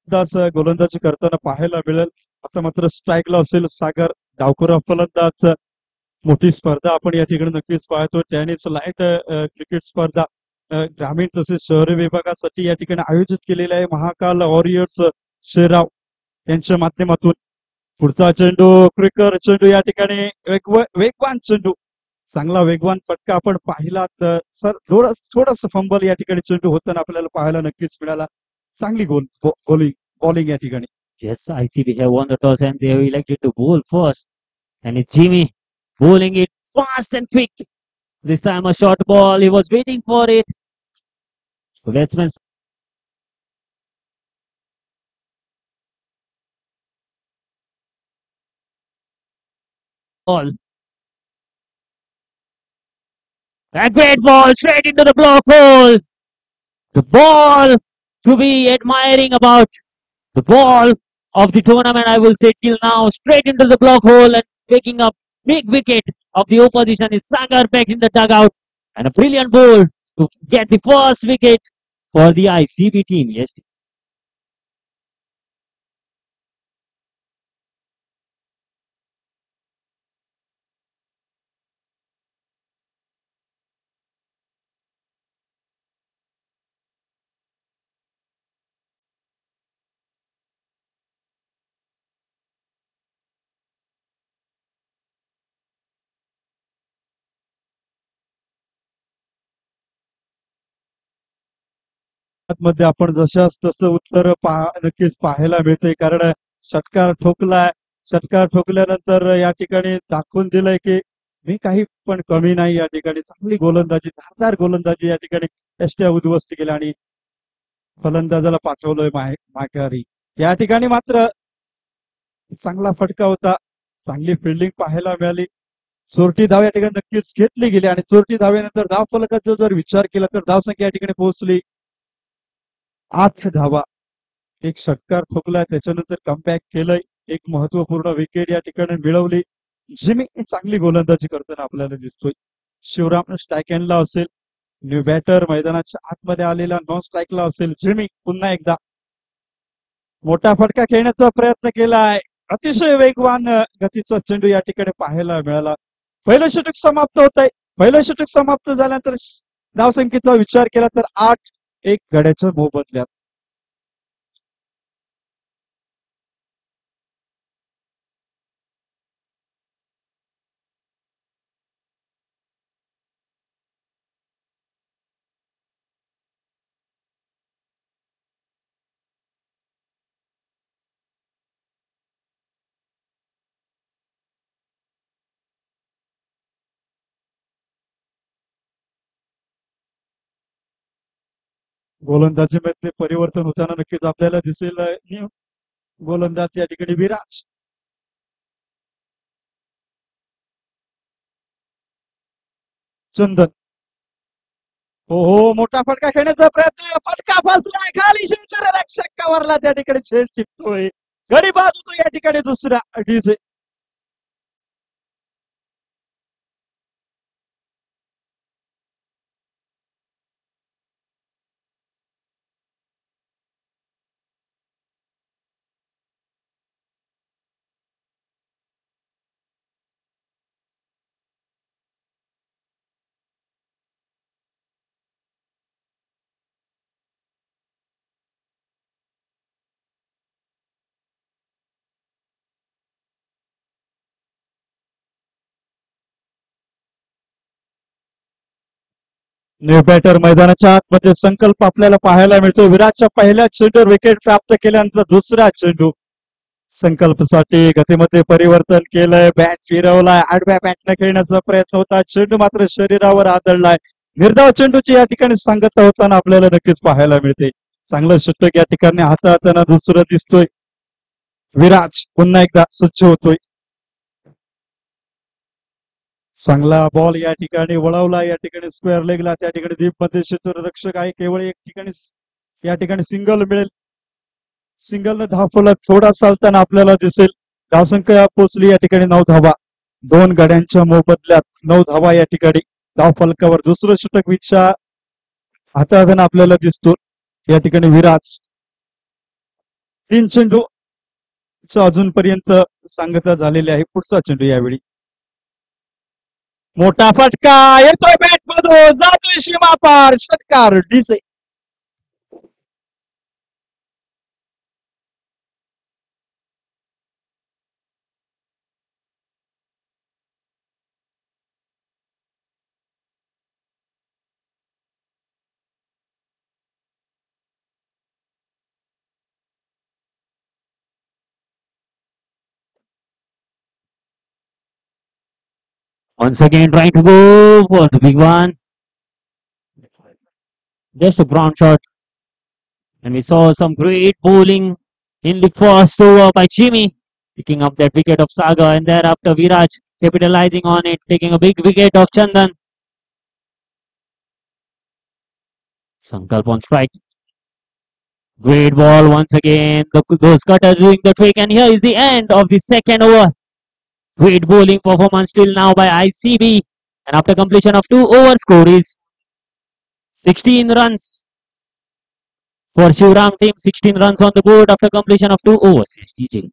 दास गोलंदाजी करताना पाहायला मिळेल. आता मात्र स्ट्राईकला असेल सागर डावखुरा फलंदाज. मोठी स्पर्धा आपण या ठिकाणी नक्कीच पाहतो. टेनिस लाईट क्रिकेट स्पर्धा ग्रामीण तसेच शहरी विभागासाठी या ठिकाणी आयोजित केलेले आहे. महाकाल वॉरियर्स शेराव यांच्या माध्यमातून पुढचा चेंडू क्रिकर चेंडू या ठिकाणी वेगवान चेंडू, चांगला वेगवान फटका आपण पाहिला. तर सर थोडस फंबल या ठिकाणी चेंडू होताना आपल्याला पाहायला नक्कीच मिळाला. चांगली बॉलिंग या ठिकाणी. Yes, ICB have won the toss and they have elected to bowl first. And it's Jimmy bowling it fast and quick. This time a short ball. He was waiting for it. The batsman. Ball. A great ball straight into the block hole. The ball to be admiring about. The ball of the tournament, I will say till now, straight into the block hole and taking up big wicket of the opposition is Sagar back in the dugout and a brilliant ball to get the first wicket for the ICB team. Yes. मध्ये आपण जशाच तसं उत्तर नक्कीच पाहायला मिळते. कारण षटकार ठोकलाय. षटकार ठोकल्यानंतर या ठिकाणी दाखवून दिलंय की मी काही पण कमी नाही. या ठिकाणी चांगली गोलंदाजी, धारदार गोलंदाजी या ठिकाणी एसट्या उद्ध्वस्त केल्या आणि फलंदाजाला पाठवलंय माघारी. या ठिकाणी मात्र चांगला फटका होता. चांगली फिल्डिंग पाहायला मिळाली. चोरटी धाव या ठिकाणी नक्कीच घेतली गेली आणि चोरटी धावेनंतर धाव फलकाचा जर विचार केला तर धावसंख्या या ठिकाणी पोहोचली 8 धावा. एक षटकार ठोकला, त्याच्यानंतर कमबॅक केलंय. एक महत्वपूर्ण विकेट या ठिकाणी मिळवली. जिमी चांगली गोलंदाजी करताना आपल्याला दिसतोय. शिवराम स्ट्राईक एंडला असेल. न्यू बॅटर मैदानाच्या आतमध्ये आलेला नॉन स्ट्राईकला असेल. जिमी पुन्हा एकदा मोठा फटका खेळण्याचा प्रयत्न केलाय. अतिशय वेगवान गतीचा चेंडू या ठिकाणी पाहायला मिळाला. पहिलं षटक समाप्त होत आहे. पहिलं षटक समाप्त झाल्यानंतर धावसंख्येचा विचार केला तर 8-1 गड्याच्या मोबदल्यात. गोलंदाजीमध्ये परिवर्तन होताना नक्कीच आपल्याला दिसेल. गोलंदाज या ठिकाणी विराज. चंदन. हो, मोठा फटका खेळण्याचा प्रयत्न. फटका फसलाय खाली. क्षेत्ररक्षक कव्हरला त्या ठिकाणी झेल टिकतोय. गडी बाद होतो या ठिकाणी दुसरा डीजे. न्यू बॅटर मैदानाच्या आतमध्ये संकल्प आपल्याला पाहायला मिळतो. विराटच्या पहिल्या चेंडूवर विकेट प्राप्त केल्यानंतर दुसरा चेंडू संकल्पसाठी गतीमध्ये परिवर्तन केलंय. बॅट फिरवलाय. आडव्या बॅटने खेळण्याचा प्रयत्न होता. चेंडू मात्र शरीरावर आदळलाय. निर्धाव चेंडूची या ठिकाणी सांगता होताना आपल्याला नक्कीच पाहायला मिळते. चांगलं षटक या ठिकाणी हाताळताना दुसरं दिसतोय. विराज पुन्हा एकदा सज्ज होतोय. चांगला बॉल या ठिकाणी वळवला. या ठिकाणी स्क्वेअर लेगला. त्या ठिकाणी दीप मध्ये क्षेत्ररक्षक आहे. केवळ एक ठिकाणी या ठिकाणी सिंगल मिळेल. सिंगलनं धावफलक थोडा चालताना आपल्याला दिसेल. धावसंख्या पोहोचली या ठिकाणी 9 धावा. 2 गड्यांच्या मोबदल्यात 9 धावा या ठिकाणी धावफलकावर. दुसरं षटक विचार हाताळताना आपल्याला दिसतो. या ठिकाणी विराज 3 चेंडू अजूनपर्यंत सांगता झालेले आहे. पुढचा चेंडू यावेळी मोठा फटका येतोय बॅट मधून जातोय सीमा पार षटकार डिसे. Once again, trying to go for the big one. Just a ground shot. And we saw some great bowling in the first over by Jimmy, picking up that wicket of Saga, and thereafter Viraj capitalizing on it, taking a big wicket of Chandan. Sankalp on strike. Great ball once again. Those cutters doing the trick, and here is the end of the second over. Great bowling performance till now by ICB, and after completion of 2 overs, score is 16 runs for Shivram team. 16 runs on the board after completion of 2 overs. Yes, TJ.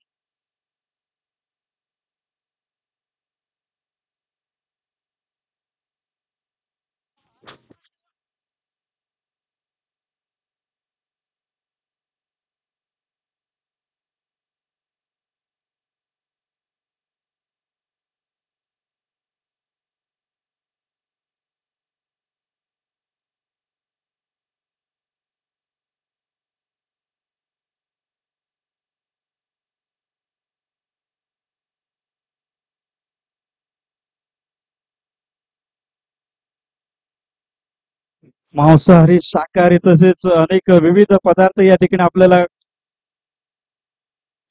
मांसाहारी शाकाहारी तसेच अनेक विविध पदार्थ या ठिकाणी आपल्याला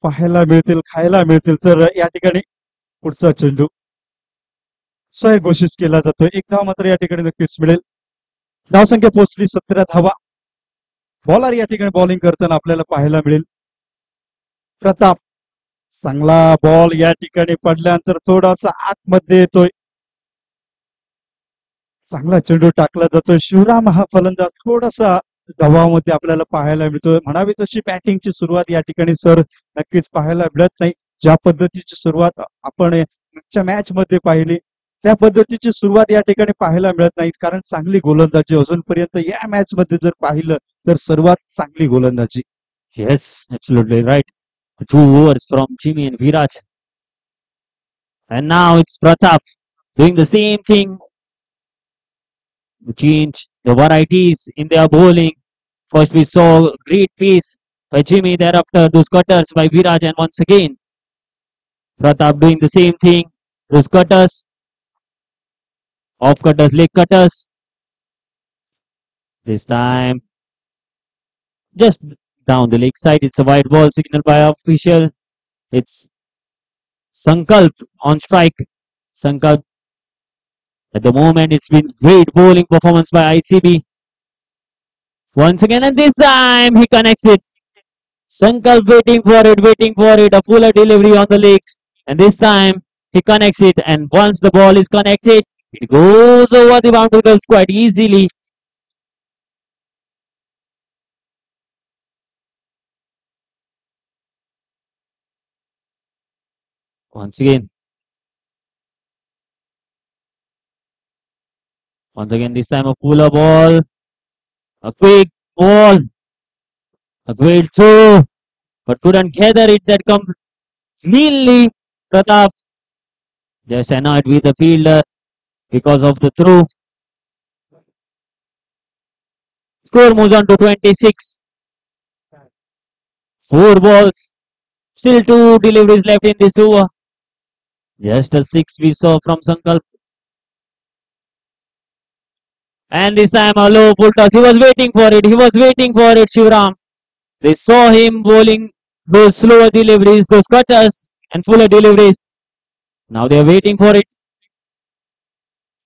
पाहायला मिळतील खायला मिळतील. तर या ठिकाणी पुढचा चेंडू स्वयं घोषित केला जातोय. एक धाव मात्र या ठिकाणी नक्कीच मिळेल. धावसंख्या पोहोचली 17 धावा. बॉलर या ठिकाणी बॉलिंग करताना आपल्याला पाहायला मिळेल प्रताप. चांगला बॉल या ठिकाणी पडल्यानंतर थोडासा आतमध्ये येतोय. चांगला चेंडू टाकला जातोय. शिवराम हा फलंदाज थोडासा दबावामध्ये आपल्याला पाहायला मिळतोय. म्हणावी तशी बॅटिंगची सुरुवात या ठिकाणी सर नक्कीच पाहायला मिळत नाही. ज्या पद्धतीची सुरुवात आपण मागच्या मॅच मध्ये पाहिली त्या पद्धतीची सुरुवात या ठिकाणी पाहायला मिळत नाही. कारण चांगली गोलंदाजी अजूनपर्यंत या मॅच मध्ये जर पाहिलं तर सर्वात चांगली गोलंदाजी. Yes, absolutely right. 2 overs from Jimmy and Viraj. And now it's Pratap doing the same thing to change the varieties in their bowling. First we saw great pace by Jimmy, thereafter those cutters by Viraj, and once again Pratap doing the same thing. Those cutters, off cutters, leg cutters. This time just down the leg side. It's a wide ball signal by official. It's Sankalp on strike. Sankalp, at the moment, it's been great bowling performance by ICB. Once again, and this time he connects it. Sankalp waiting for it, a fuller delivery on the legs. And this time he connects it, and once the ball is connected, it goes over the boundary quite easily. Once again, this time a fuller ball, a quick ball, a great throw, but couldn't gather it that cleanly. Pratap just annoyed with the fielder because of the throw. Score moves on to 26. 4 balls. Still 2 deliveries left in this over. Just a 6 we saw from Sankalp. And this time a low full toss. He was waiting for it. Shivram. They saw him bowling those slower deliveries, those cutters and fuller deliveries. Now they are waiting for it.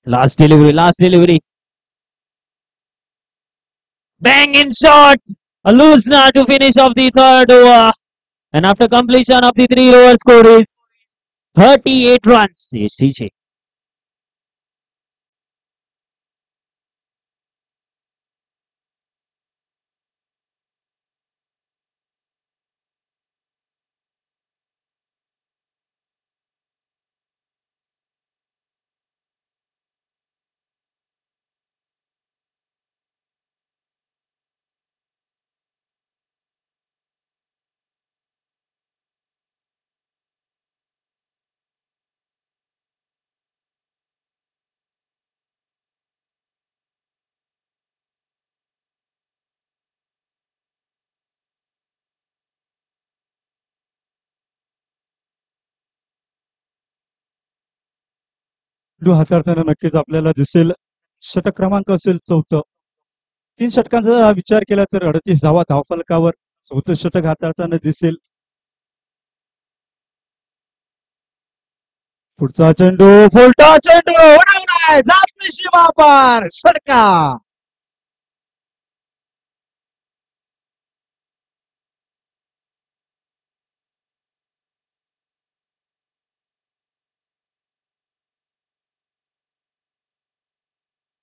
Last delivery. Bang in shot. A loosener to finish off the third over. And after completion of the 3 over, score is 38 runs. Yes, TJ. चेंडू हाताळताना नक्कीच आपल्याला दिसेल षटक क्रमांक असेल 4. 3 षटकांचा विचार केला तर 38 धावा धावफलकावर 4 षटक हाताळताना दिसेल. पुढचा चेंडू फुलटा चेंडू उडवलाय जात सीमा पार षटका.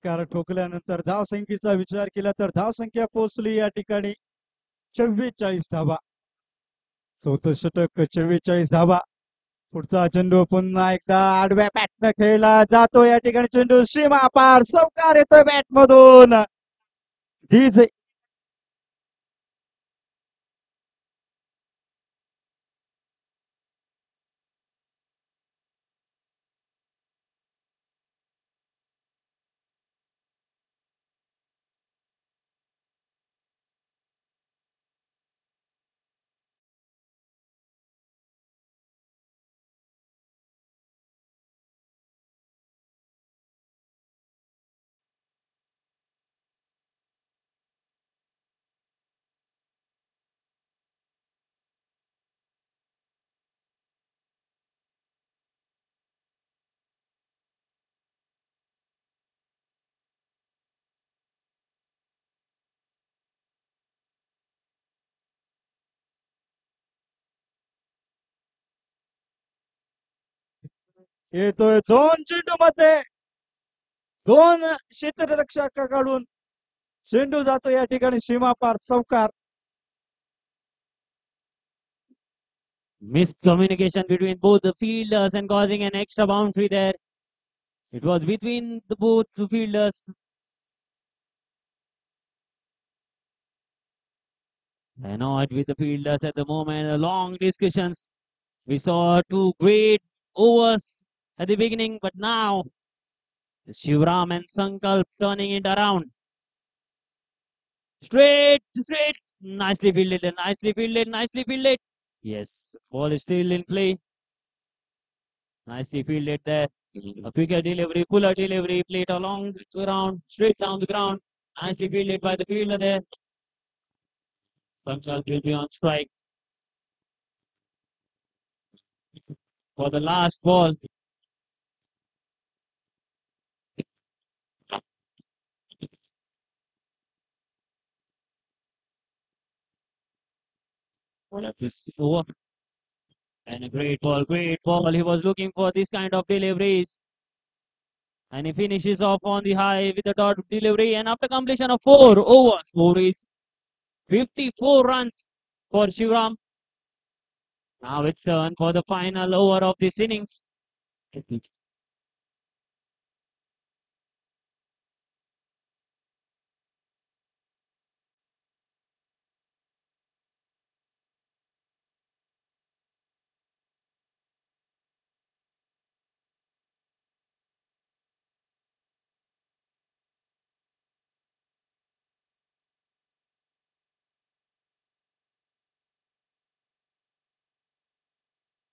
कार ठोकल्यानंतर धावसंख्येचा विचार केला तर धावसंख्या पोहोचली या ठिकाणी 44 धावा. 4 षटक 44 धावा. पुढचा चेंडू पुन्हा एकदा आडव्या बॅटनं खेळला जातो या ठिकाणी चेंडू सीमा पार चौकार येतोय बॅट मधून. डीजे येतोय झोन चेंडू मध्ये 2 क्षेत्ररक्षकाकडून चेंडू जातो या ठिकाणी सीमा पार चौकार. Miscommunication between both the fielders and causing an extra boundary there. It was between the both the fielders. Annoyed with the fielders at the moment. Long discussions. We saw two great overs at the beginning, but now Shivram and Sankalp turning it around. Straight, straight. Nicely fielded, nicely fielded, nicely fielded. Yes, ball is still in play. Nicely fielded there. A quicker delivery, fuller delivery, played along the ground, straight down the ground. Nicely fielded by the fielder there. Sankalp will be on strike for the last ball. This over. And a great ball, great ball. He was looking for this kind of deliveries. And he finishes off on the high with a dot delivery. And after completion of 4 overs, score is 54 runs for Shivram. Now it's turn for the final over of this innings.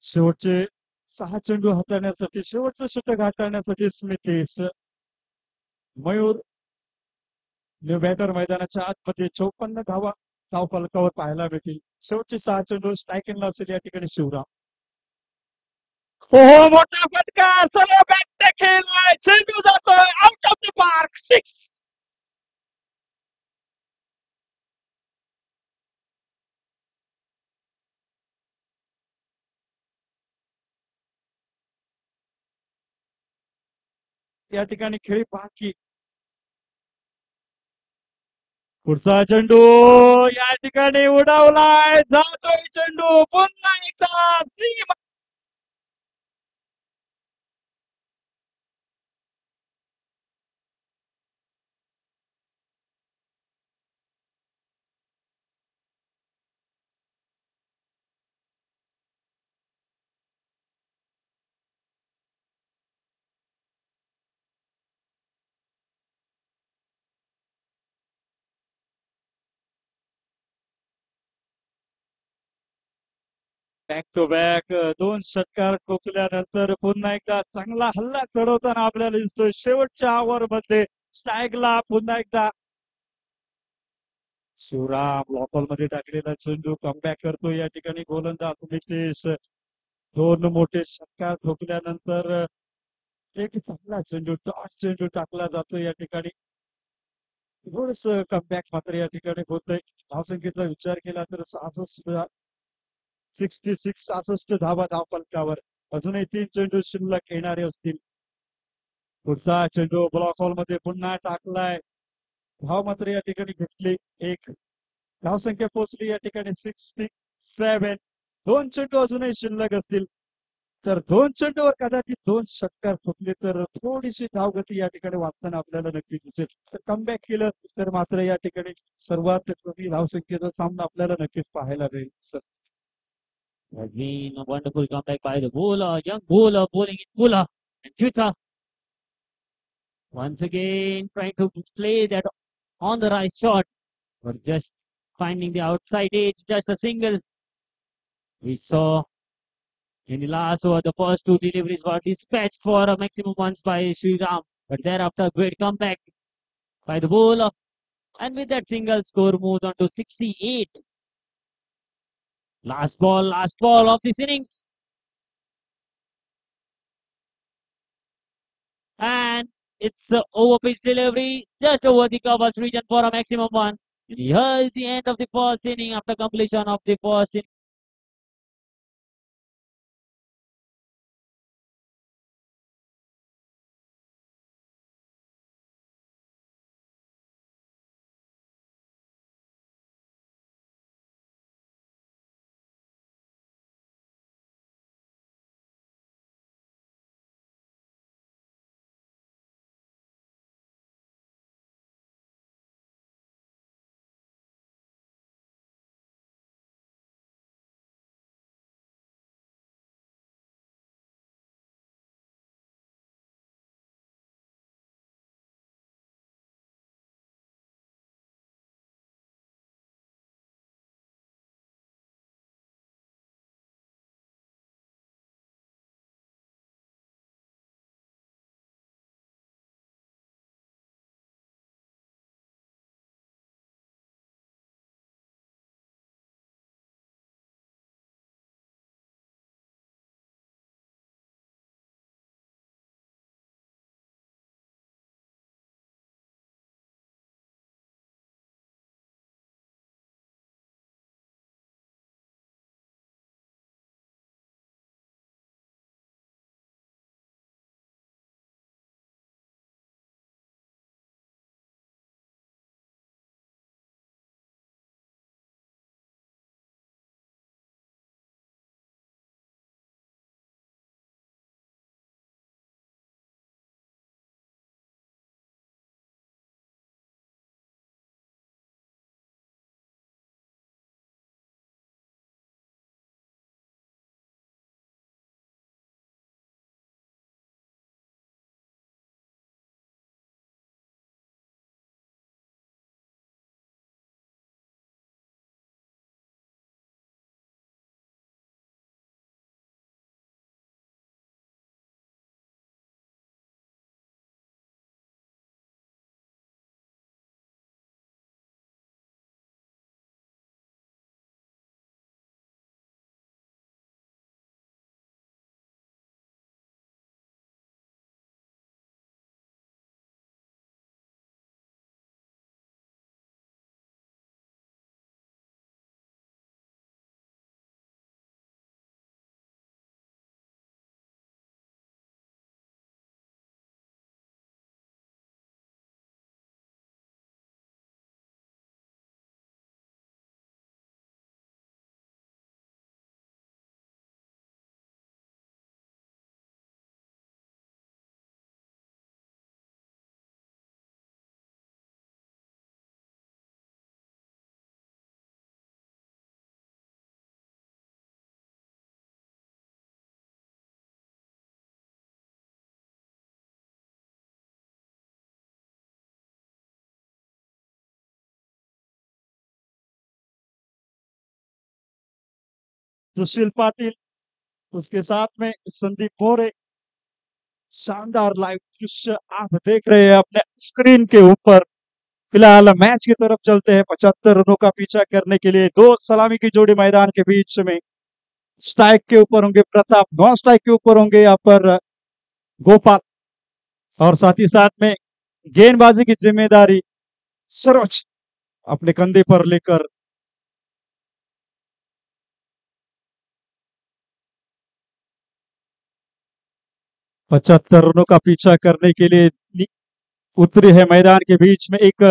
शेवटचे 6 चेंडू हाताळण्यासाठी शेवटचं षटक हाताळण्यासाठी स्मिथेश मयूर new batter मैदानाच्या आतमध्ये 54 धावा धावफलकावर पाहायला मिळतील. शेवटचे 6 चेंडू स्ट्रायकिंगला असेल या ठिकाणी शिवराम. हो मोठा फटका सर्व बॅट खेळलाय चेंडू जातोय आउट ऑफ द पार्क 6. या ठिकाणी खेळी बाकी. पुढचा चेंडू या ठिकाणी उडवलाय जातोय चेंडू पुन्हा एकदा सीमा बॅक टू बॅक दोन षटकार ठोकल्यानंतर पुन्हा एकदा चांगला हल्ला चढवताना आपल्याला दिसतोय शेवटच्या ओव्हर मध्ये स्टॅगला पुन्हा एकदा शिवराम लॉकल मध्ये टाकलेला चेंडू कमबॅक करतो या ठिकाणी गोलंदाज नितेश दोन मोठे षटकार ठोकल्यानंतर एक चांगला चेंडू टॉस चेंडू टाकला जातो या ठिकाणी थोडस कमबॅक मात्र या ठिकाणी होतंय धावसंख्येचा विचार केला तर 66 धावा धावफलकावर अजूनही 3 चेंडू शिल्लक येणारे असतील पुढचा चेंडू ब्लॉक हॉल मध्ये पुन्हा टाकलाय धाव मात्र या ठिकाणी घेतली एक धावसंख्या पोहोचली या ठिकाणी 67 दोन चेंडू अजूनही शिल्लक असतील तर दोन चेंडूवर कदाचित दोन षटकार ठोकले तर थोडीशी धावगती या ठिकाणी वाचताना आपल्याला नक्की दिसेल तर कमबॅक केलं तर मात्र या ठिकाणी सर्वात कमी धावसंख्येचा सामना आपल्याला नक्कीच पाहायला मिळेल sir Has been a wonderful comeback by the bowler, young bowler bowling in Pula and Twitter. Once again trying to play that on the right shot, but just finding the outside edge, just a single. We saw in the last over, the first two deliveries were dispatched for a maximum once by Sriram, but thereafter, great comeback by the bowler. And with that single score, moved on to 68. Last ball of this innings. And it's a over pitch delivery just over the covers region for a maximum one. And here is the end of the first inning after completion of the first inning. सुशील पाटिल, उसके साथ में संदीप मोरे। शानदार live दृश्य आप देख रहे हैं अपने स्क्रीन के ऊपर। फिलहाल मैच की तरफ चलते हैं। 75 रनों का पीछा करने के लिए दो सलामी की जोड़ी मैदान के बीच में। स्ट्राइक के ऊपर होंगे प्रताप, नॉन स्ट्राइक के ऊपर होंगे यहाँ पर गोपाल, और साथ ही साथ में गेंदबाजी की जिम्मेदारी सरोज अपने कंधे पर लेकर। पचहत्तर रनों का पीछा करने के लिए उतरी है मैदान के बीच में एक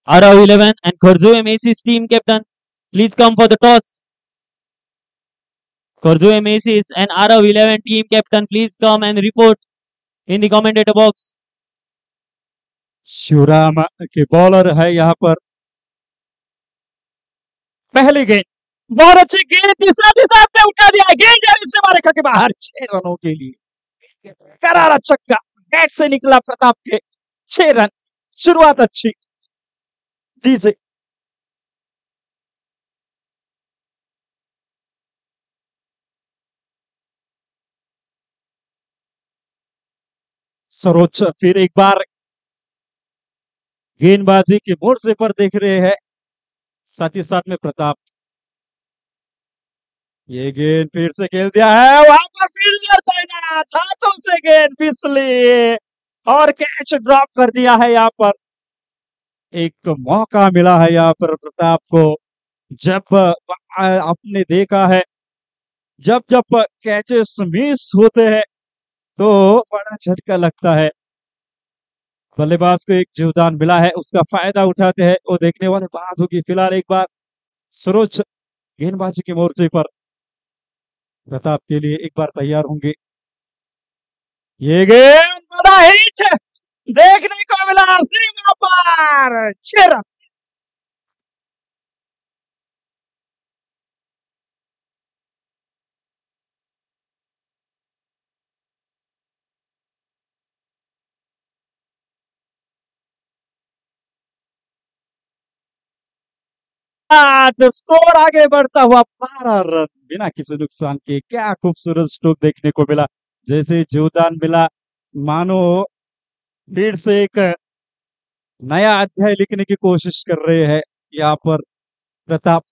Arav 11 and Khorzoe Macy's team captain, please come for the toss. Khorzoe Macy's and Arav 11 team captain, please come and report in the commentator box. Shivram के बॉलर है यहाँ पर। पहली गेंद बहुत अच्छी गेंद, तीसरा दिशा में उठा दिया, गेंद जाने से मारे के बाहर। 6 रनों के लिए करारा छक्का बैट से निकला प्रताप के। 6 रन, शुरुआत अच्छी। डीजे सरोज फिर एक बार गेंदबाजी के मोर्चे पर देख रहे हैं, साथ ही साथ में प्रताप। ये गेंद फिर से खेल दिया है, वहां पर फील्डर तैनात, हाथों से गेंद फिसली और कैच ड्रॉप कर दिया है। यहाँ पर एक मौका मिला है यहाँ पर प्रताप को। जब आपने देखा है जब जब कैचेस मिस होते हैं तो बड़ा झटका लगता है। बल्लेबाज को एक जीवदान मिला है, उसका फायदा उठाते हैं, वो देखने वाले बात होगी। फिलहाल एक बार सरोज गेंदबाजी के मोर्चे पर प्रताप के लिए एक बार तैयार होंगे। ये गेंद बड़ा हिट देखने को मिला, सीमा पार। 6 रन। तो स्कोर आगे बढ़ता हुआ 12 रन बिना किसी नुकसान के। क्या खूबसूरत स्ट्रोक देखने को मिला, जैसे जीवदान मिला, मानो फिर से एक नया अध्याय लिखने की कोशिश कर रहे हैं यहाँ पर प्रताप।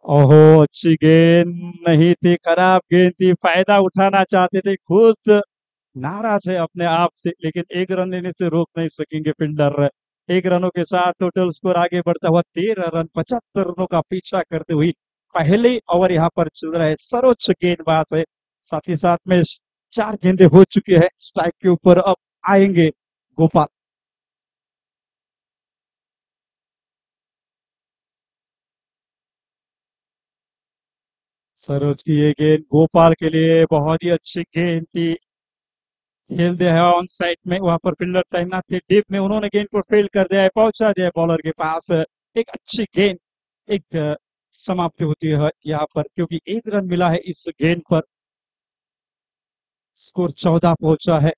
ओहो, अच्छी गेंद नहीं थी, खराब गेंद थी, फायदा उठाना चाहते थे, खुद नाराज है अपने आप से, लेकिन एक रन लेने से रोक नहीं सकेंगे फील्डर। 1 रनों के साथ टोटल स्कोर आगे बढ़ता हुआ 13 रन। 75 रनों का पीछा करते हुए पहले ओवर यहाँ पर चल रहा है। सर्वोच्च गेंदबाज है, साथ ही साथ में 4 गेंदे हो चुके हैं। स्ट्राइक के ऊपर अब आएंगे गोपाल। सरोज की ये गेंद गोपाल के लिए बहुत ही अच्छी गेंद थी। खेल दिया है ऑन साइड में, वहां पर फील्डर तैनात थे डीप में, उन्होंने गेंद को फील्ड कर दिया है, पहुंचा दिया है बॉलर के पास। एक अच्छी गेंद, एक समाप्ति होती है यहाँ पर, क्योंकि 1 रन मिला है इस गेंद पर। स्कोर 14 पहुंचा है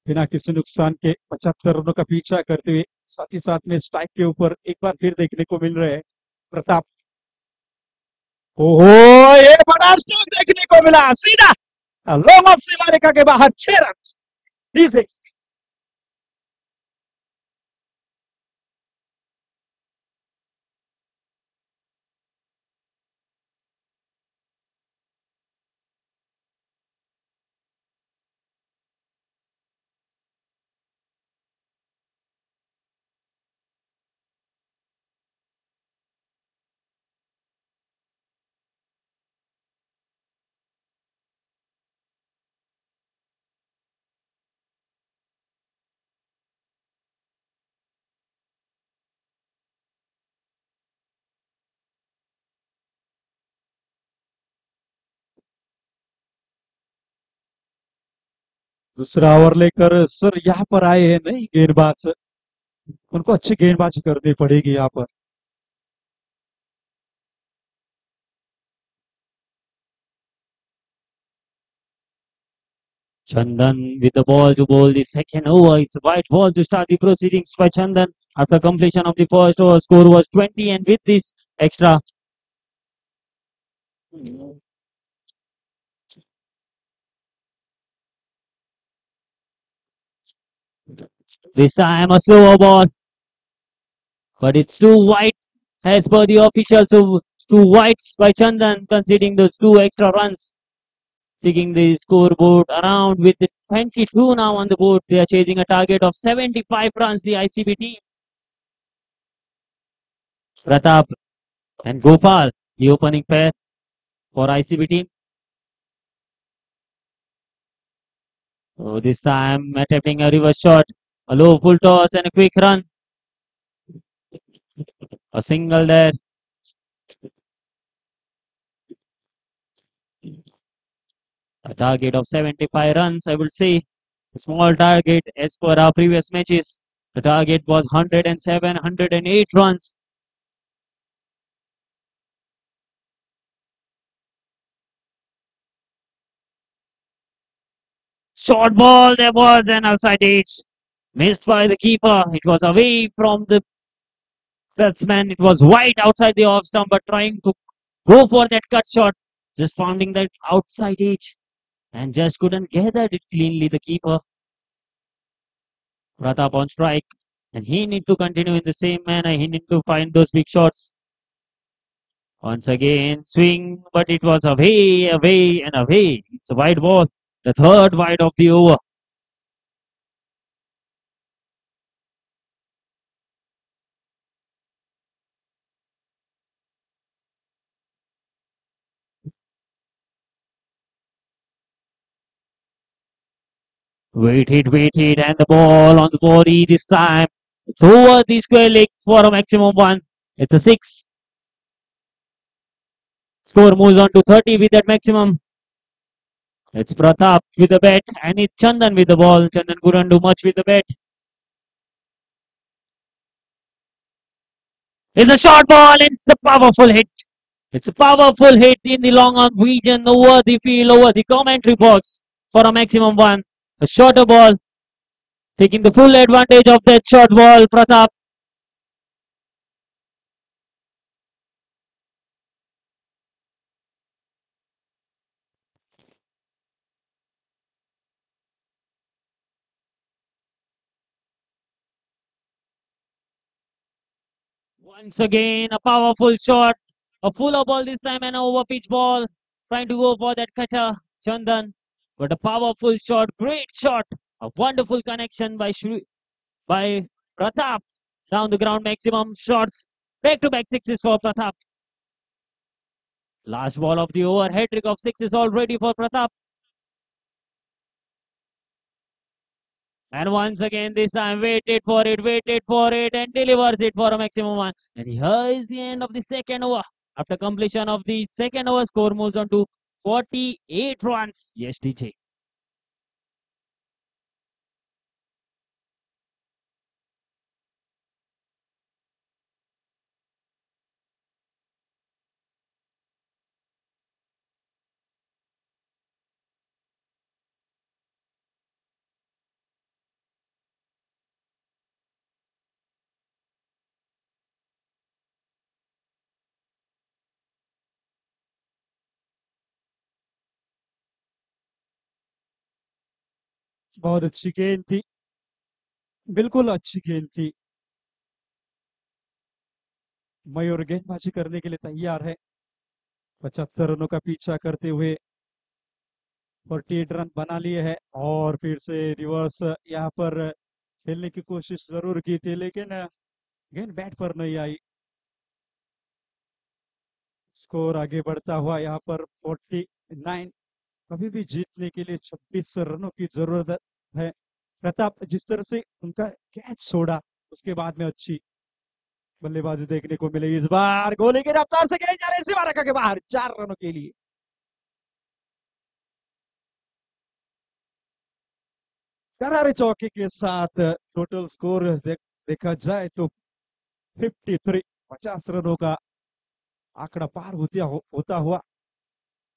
बिना किसी नुकसान के। 75 रनों का पीछा करते हुए, साथ ही साथ में स्ट्राइक के ऊपर एक बार फिर देखने को मिल रहे हैं प्रताप। ओहो, ये बड़ा स्ट्रोक देखने को मिला, सीधा लॉन्ग ऑफ सीमा रेखा के बाहर। 6 रन। दूसरा ओवर लेकर सर यहाँ पर आए हैं नई गेंदबाज, उनको अच्छी गेंदबाजी करनी पड़ेगी यहाँ पर। Chandan with the ball to bowl the second over. It's a white ball to start the proceedings by Chandan. After completion of the first over, score was 20, and with this extra This time a slower ball, but it's too wide as per the officials. So two whites by Chandan, conceding the two extra runs, taking the scoreboard around with the 22 now on the board. They are chasing a target of 75 runs. The ICB team. Pratap and Gopal, the opening pair for ICB team. So this time attempting a reverse shot, a low full toss and a quick run. A single there. A target of 75 runs, I will say. A small target as per our previous matches. The target was 107, 108 runs. Short ball, there was an outside edge. Missed by the keeper. It was away from the batsman. It was wide outside the off stump, but trying to go for that cut shot. Just finding that outside edge and just couldn't gather it cleanly, the keeper. Pratap on strike. And he need to continue in the same manner. He need to find those big shots. Once again, swing, but it was away, away, and away. It's a wide ball. The third wide of the over. Waited, and the ball on the body this time. It's over the square leg for a maximum one. It's a six. Score moves on to 30 with that maximum. It's Pratap with the bat, and it's Chandan with the ball. Chandan couldn't do much with the bat. It's a short ball, and it's a powerful hit. It's a powerful hit in the long on region over the field, over the commentary box for a maximum one. A shorter ball, taking the full advantage of that short ball, Pratap. Once again, a powerful shot, a fuller ball this time, and an over pitch ball, trying to go for that cutter, Chandan. But a powerful shot, great shot, a wonderful connection by Pratap down the ground, maximum shots, back-to-back sixes for Pratap. Last ball of the over, hat trick of sixes already for Pratap. And once again, this time waited for it, and delivers it for a maximum one. And here is the end of the second over. After completion of the second over, score moves on to 48 runs. Yes, DJ. बहुत अच्छी गेंद थी, बिल्कुल अच्छी गेंद थी। मयूर गेंदबाजी करने के लिए तैयार है। 75 रनों का पीछा करते हुए 48 रन बना लिए हैं और फिर से रिवर्स यहाँ पर खेलने की कोशिश जरूर की थी, लेकिन गेंद बैट पर नहीं आई। स्कोर आगे बढ़ता हुआ यहाँ पर 49। कभी भी जीतने के लिए 26 रनों की जरूरत है। प्रताप जिस तरह से उनका कैच छोड़ा, उसके बाद में अच्छी बल्लेबाजी देखने को मिली। इस बार गोली की रफ्तार से गेंद जा रही है सीमा रेखा के बाहर, 4 रनों के लिए। करारे चौके के साथ टोटल स्कोर देखा जाए तो 53, 50 रनों का आंकड़ा पार होता हुआ।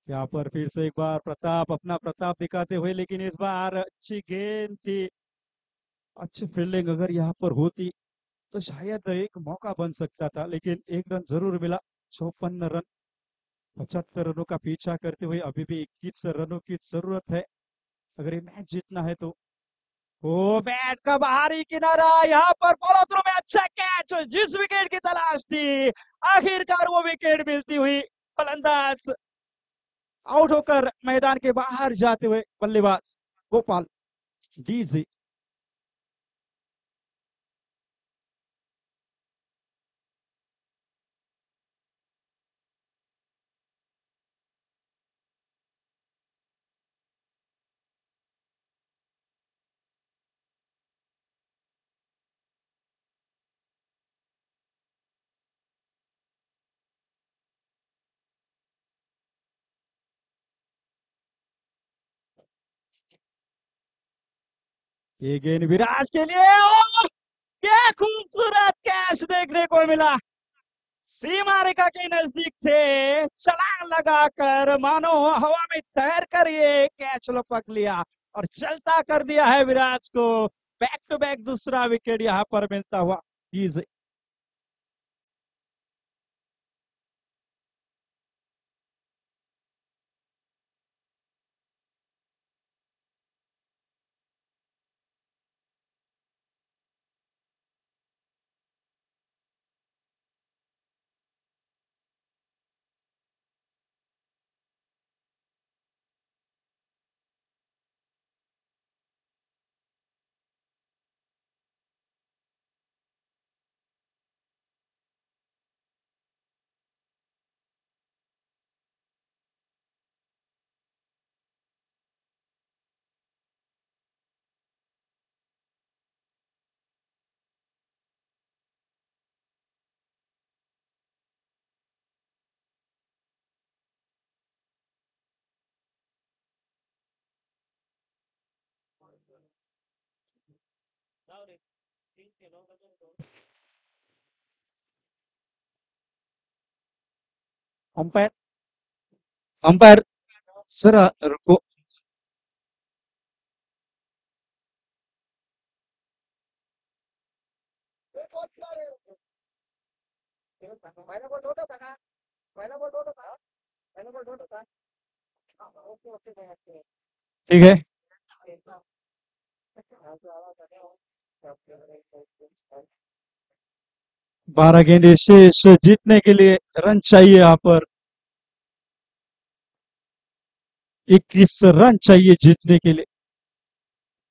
यहाँ पर फिर से एक बार प्रताप अपना प्रताप दिखाते हुए, लेकिन इस बार अच्छी गेंद थी, अच्छी फील्डिंग अगर यहाँ पर होती तो शायद एक मौका बन सकता था, लेकिन एक रन जरूर मिला। 54 रन 75 रनों का पीछा करते हुए अभी भी 21 रनों की जरूरत है अगर ये मैच जीतना है तो। ओ बैट का बाहरी किनारा, यहाँ पर फॉलो थ्रू में अच्छा कैच, जिस विकेट की तलाश थी आखिरकार वो विकेट मिलती हुई। फलंदाज आउट होकर मैदान के बाहर जाते हुए बल्लेबाज गोपाल डीजी। ये गेंद विराज के लिए, और क्या खूबसूरत कैच देखने को मिला। सीमा रेखा के नजदीक थे, छलांग लगाकर मानो हवा में तैर कर ये कैच लपक लिया और चलता कर दिया है विराज को। बैक टू बैक दूसरा विकेट यहां पर मिलता हुआ इजी। अंपायर, अंपायर सर रुको। ठीक है, 12 गेंदें शेष, जीतने के लिए रन चाहिए यहाँ पर। 21 रन चाहिए जीतने के लिए।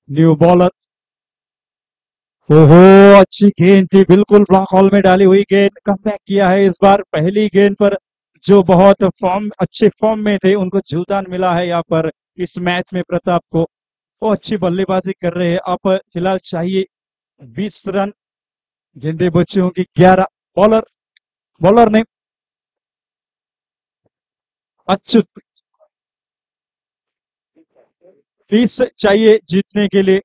न्यू बॉलर, ओहो अच्छी गेंद थी, बिल्कुल ब्लॉक हॉल में डाली हुई गेंद। कमबैक किया है इस बार, पहली गेंद पर जो बहुत अच्छे फॉर्म में थे उनको जीवदान मिला है यहाँ पर इस मैच में प्रताप को। वो अच्छी बल्लेबाजी कर रहे हैं। अब फिलहाल चाहिए 20 रन, गेंदे बची होंगी 11। बॉलर, बॉलर ने अच्युत, 20 चाहिए जीतने के लिए।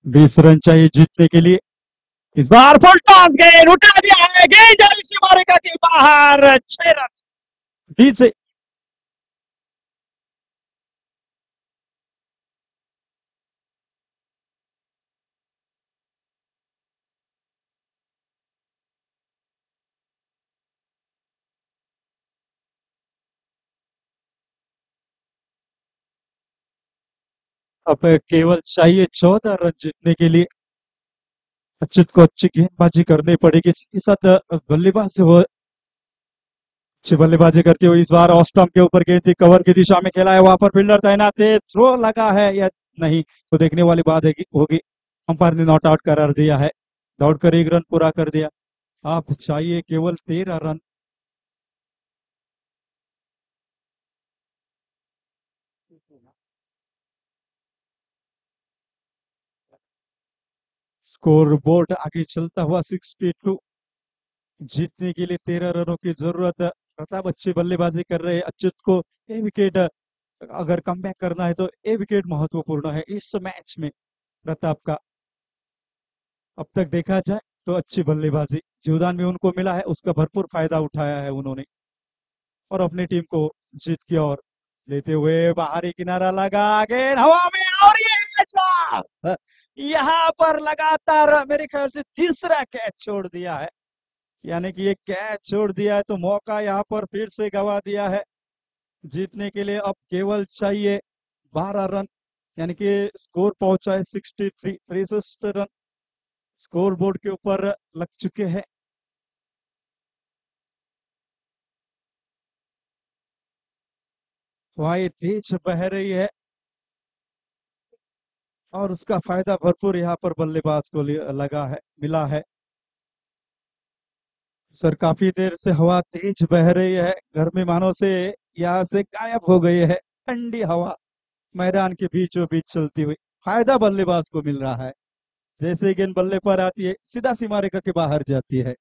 20 रन चाहिए जीतने के लिए। इस बार फुल टॉस गेंद उठा दिया है, गेंद जाली से मारेगा के बाहर, 6 रन 20 से। अब केवल चाहिए 14 रन जीतने के लिए। अच्युत को अच्छी गेंदबाजी करनी पड़ेगी, साथ ही साथ बल्लेबाज से वो अच्छी बल्लेबाजी करते हुए इस बार ऑफ स्टंप के ऊपर गेंद थी, कवर की दिशा में खेला है, वहां पर फील्डर तैनात है, थ्रो लगा है या नहीं तो देखने वाली बात है होगी। अंपायर ने नॉट आउट करार दिया है, दौड़कर 1 रन पूरा कर दिया। आप चाहिए केवल 13 रन। स्कोर बोर्ड आगे चलता हुआ 62, जीतने के लिए 13 रनों की जरूरत है। प्रताप अच्छी बल्लेबाजी कर रहे हैं, अच्युत को ए विकेट अगर कमबैक करना है तो ए विकेट महत्वपूर्ण है इस मैच में प्रताप का। अब तक देखा जाए तो अच्छी बल्लेबाजी जीवदान में उनको मिला है, उसका भरपूर फायदा उठाया है उन्होंने और अपनी टीम को जीत की ओर लेते हुए बाहरी किनारा लगा, गेंद हवा में, और ये catch! यहाँ पर लगातार मेरे ख्याल से तीसरा कैच छोड़ दिया है। यानी कि ये कैच छोड़ दिया है तो मौका यहाँ पर फिर से गवा दिया है जीतने के लिए। अब केवल चाहिए 12 रन, यानी कि स्कोर पहुंचा है 63, 63 रन स्कोर बोर्ड के ऊपर लग चुके हैं। हवाएं तेज बह रही है और उसका फायदा भरपूर यहाँ पर बल्लेबाज को लगा है, मिला है। सर काफी देर से हवा तेज बह रही है, गर्मी मानो से यहाँ से गायब हो गई है। ठंडी हवा मैदान के बीचों बीच चलती हुई, फायदा बल्लेबाज को मिल रहा है। जैसे ही गेंद बल्ले पर आती है सीधा सीमा रेखा के बाहर जाती है।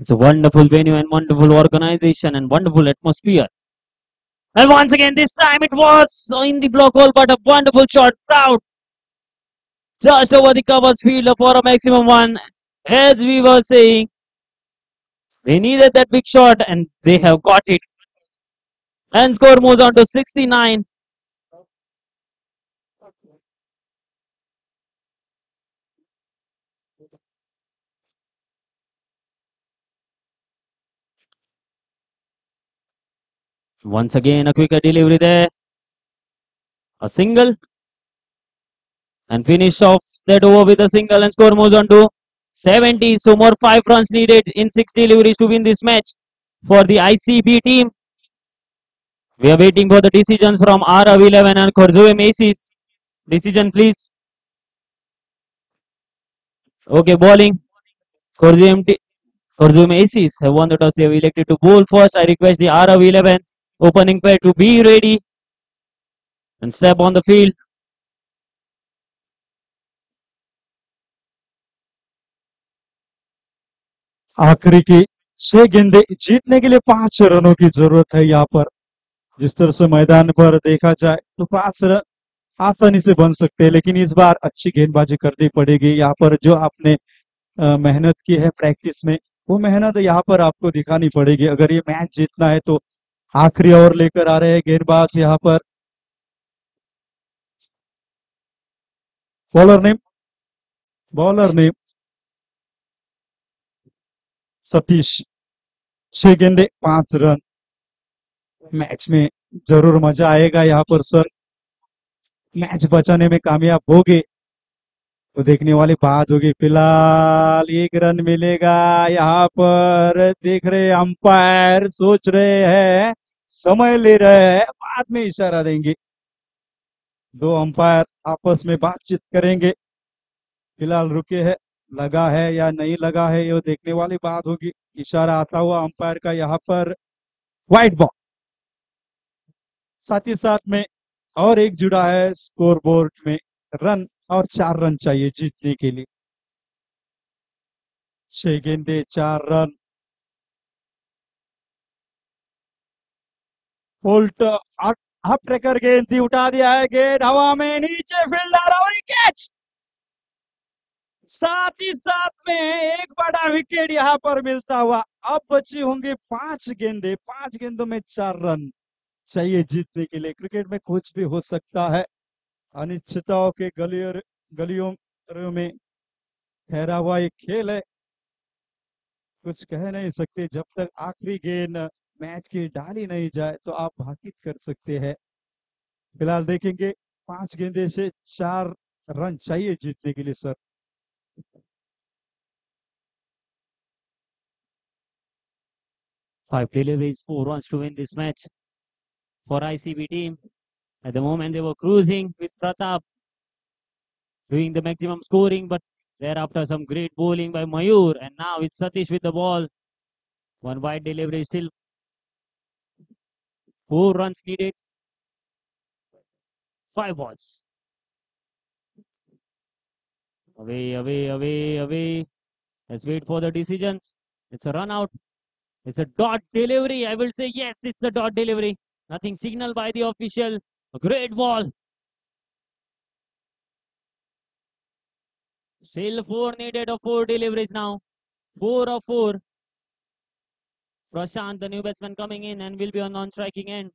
It's a wonderful venue and wonderful organization and wonderful atmosphere. And once again, this time it was in the block hole, but a wonderful shot. Proud. Just over the covers field for a maximum one. As we were saying, they needed that big shot and they have got it. And score moves on to 69. Once again, a quicker delivery there. A single. And finish off that over with a single and score moves on to 70. So more 5 runs needed in 6 deliveries to win this match for the ICB team. We are waiting for the decisions from RW11 and Khorzoe Macy's. Decision please. Okay, bowling. Khorzoe Macy's have won the toss. They have elected to bowl first. I request the RW11 opening pair to be ready and step on the field. आखिरी की 6 गेंदें जीतने के लिए 5 रनों की जरूरत है यहाँ पर। जिस तरह से मैदान पर देखा जाए तो 5 रन आसानी से बन सकते हैं, लेकिन इस बार अच्छी गेंदबाजी करनी पड़ेगी। यहाँ पर जो आपने मेहनत की है प्रैक्टिस में, वो मेहनत यहाँ पर आपको दिखानी पड़ेगी अगर ये मैच जीतना है तो। आखिरी ओवर लेकर आ रहे हैं गेंदबाज यहाँ पर। Bowler name, bowler name Satish. 6 गेंदे 5 रन। मैच में जरूर मजा आएगा यहाँ पर सर। मैच बचाने में कामयाब होगे तो देखने वाली बात होगी। फिलहाल 1 रन मिलेगा यहाँ पर। देख रहे अंपायर, सोच रहे हैं, समय ले रहे हैं, बाद में इशारा देंगे। 2 अंपायर आपस में बातचीत करेंगे। फिलहाल रुके है, लगा है या नहीं लगा है ये देखने वाली बात होगी। इशारा आता हुआ अंपायर का यहाँ पर। White ball. साथ ही साथ में और एक जुड़ा है स्कोर बोर्ड में रन, और 4 रन चाहिए जीतने के लिए। 6 गेंदे 4 रन। उल्ट अप ट्रैकर गेंद थी, उठा दिया है गेंद हवा में, नीचे फील्डर और कैच। साथ ही साथ में एक बड़ा विकेट यहाँ पर मिलता हुआ। अब बची होंगी 5 गेंदे, 5 गेंदों में 4 रन चाहिए जीतने के लिए। क्रिकेट में कुछ भी हो सकता है। अनिश्चितताओं के गलियों में ठहरा हुआ एक खेल है। कुछ कह नहीं सकते। जब तक आखिरी गेंद मैच की डाली नहीं जाए तो आप भाकित कर सकते हैं। फिलहाल देखेंगे 5 गेंदे से 4 रन चाहिए जीतने के लिए sir. 5 deliveries, 4 runs to win this match for ICB team. At the moment, they were cruising with Pratap doing the maximum scoring, but thereafter some great bowling by Mayur, and now it's Satish with the ball. One wide delivery, still 4 runs needed. 5 balls. Away, away, away, away. Let's wait for the decisions. It's a run out. It's a dot delivery. I will say yes, it's a dot delivery. Nothing signal by the official. A great ball. Still 4 needed of 4 deliveries now. 4 of 4. Prashant, the new batsman, coming in and will be on non-striking end.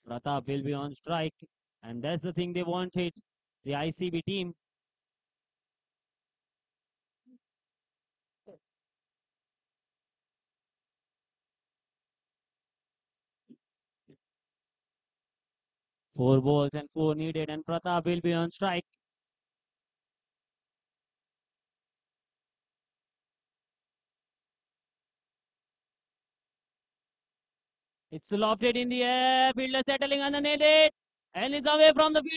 Pratap will be on strike, and that's the thing they wanted, the ICB team. 4 balls and 4 needed, and Pratap will be on strike. It's lofted in the air. Fielder settling underneath it, and it's away from the field.